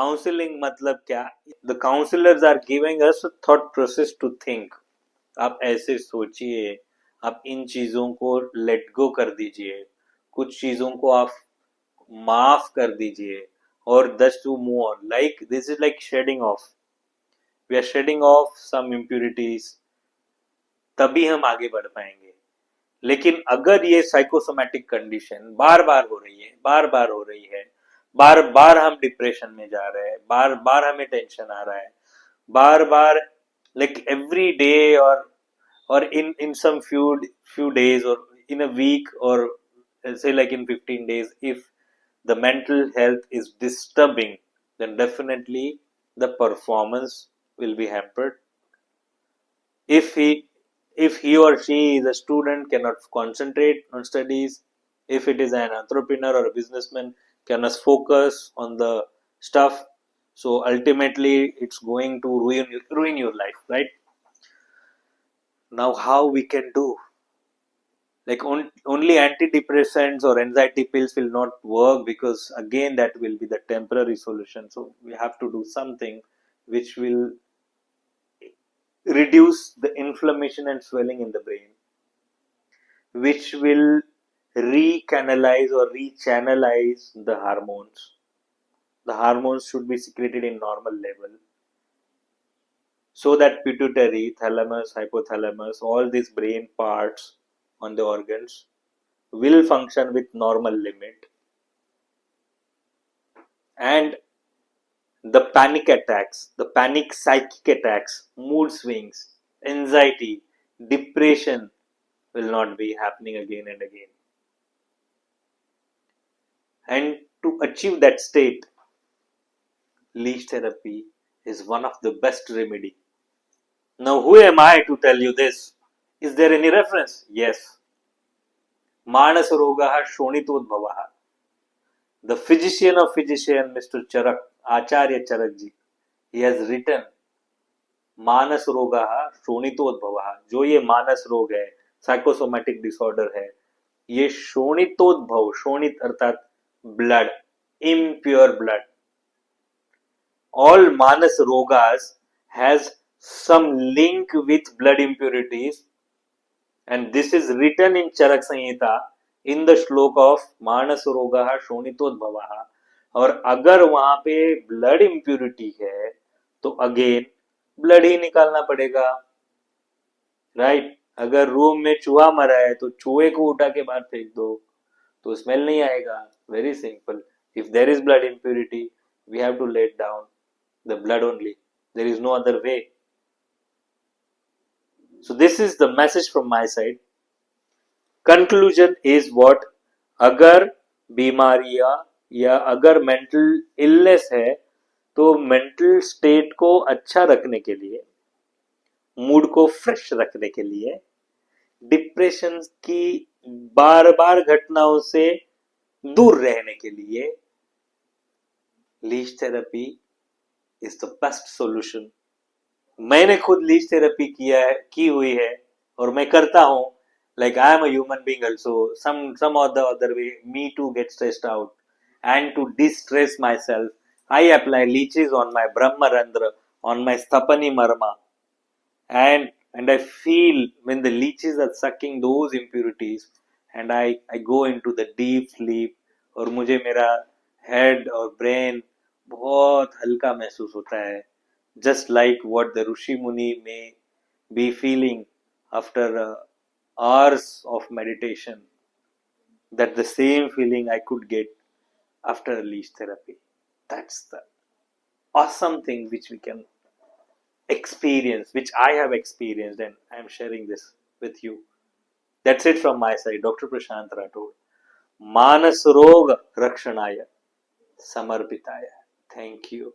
Counselling मतलब क्या? The counsellors are giving us thought process to think. आप ऐसे सोचिए, आप इन चीजों को लेट गो कर दीजिए, कुछ चीजों को आप माफ कर दीजिए और thus to move on. Like this is like shedding off, we are shedding off some impurities, तभी हम आगे बढ़ पाएंगे। लेकिन अगर ये साइकोसोमैटिक कंडीशन बार बार हो रही है, बार बार हो रही है, बार बार हम डिप्रेशन में जा रहे हैं, बार बार हमें टेंशन आ रहा है, बार बार, लाइक एवरी डे, और in some few days or in a week, or say like in 15 days, if the mental health is disturbing, then definitely the performance will be hampered. If he or she is a student, cannot concentrate on studies. If it is an entrepreneur or a businessman, cannot focus on the stuff. So ultimately it's going to ruin your life, right? Now how we can do? Like only antidepressants or anxiety pills will not work, because again that will be the temporary solution. So we have to do something which will reduce the inflammation and swelling in the brain, which will recanalize or rechannelize the hormones. The hormones should be secreted in normal level, so that pituitary, thalamus, hypothalamus, all these brain parts on the organs will function with normal limit. And the panic attacks, the panic psychic attacks, mood swings, anxiety, depression will not be happening again and again. And to achieve that state, leech therapy is one of the best remedy. Now, who am I to tell you this? Is there any reference? Yes. Manas Rogaha Shonitodbhavaha. The physician of physician, Mr. Charak, Acharya Charakji, he has written मानस रोगा शोणितोद्भव। जो ये मानस रोग है, psychosomatic disorder है, ये शोणितोद्भव, शोणित अर्थात blood, impure blood. All manas rogas has some link with blood impurities, and this is written in Charak Samhita in the श्लोक of मानस रोगा शोणितोद्भव। और अगर वहां पे ब्लड इम्प्यूरिटी है तो अगेन ब्लड ही निकालना पड़ेगा, राइट? अगर रूम में चूहा मरा है तो चूहे को उठा के बाहर फेंक दो तो स्मेल नहीं आएगा। Very simple. If there is blood impurity, we have to let down the blood only, there is no other way. So this is the message from my side. Conclusion is what? अगर बीमारियां या अगर mental illness है तो mental state को अच्छा रखने के लिए, मूड को फ्रेश रखने के लिए, डिप्रेशन की बार बार घटनाओं से दूर रहने के लिए leech therapy is the best solution. मैंने खुद लीच थेरेपी की हुई है और मैं करता हूं। Like I am a human being also, some or the other way, me too get stressed out, and to de-stress myself I apply leeches on my Brahmarandra, on my Sthapani Marma, and I feel when the leeches are sucking those impurities, and I go into the deep sleep, और मुझे मेरा head और brain बहुत हल्का महसूस होता है, just like what the Rishi Muni may be feeling after hours of meditation. That the same feeling I could get after a leech therapy. That's the awesome thing which we can experience, which I have experienced, and I am sharing this with you. That's it from my side, Dr. Prashant Rathod. Manas Rog Rakshanaya Samarpitaya. Thank you.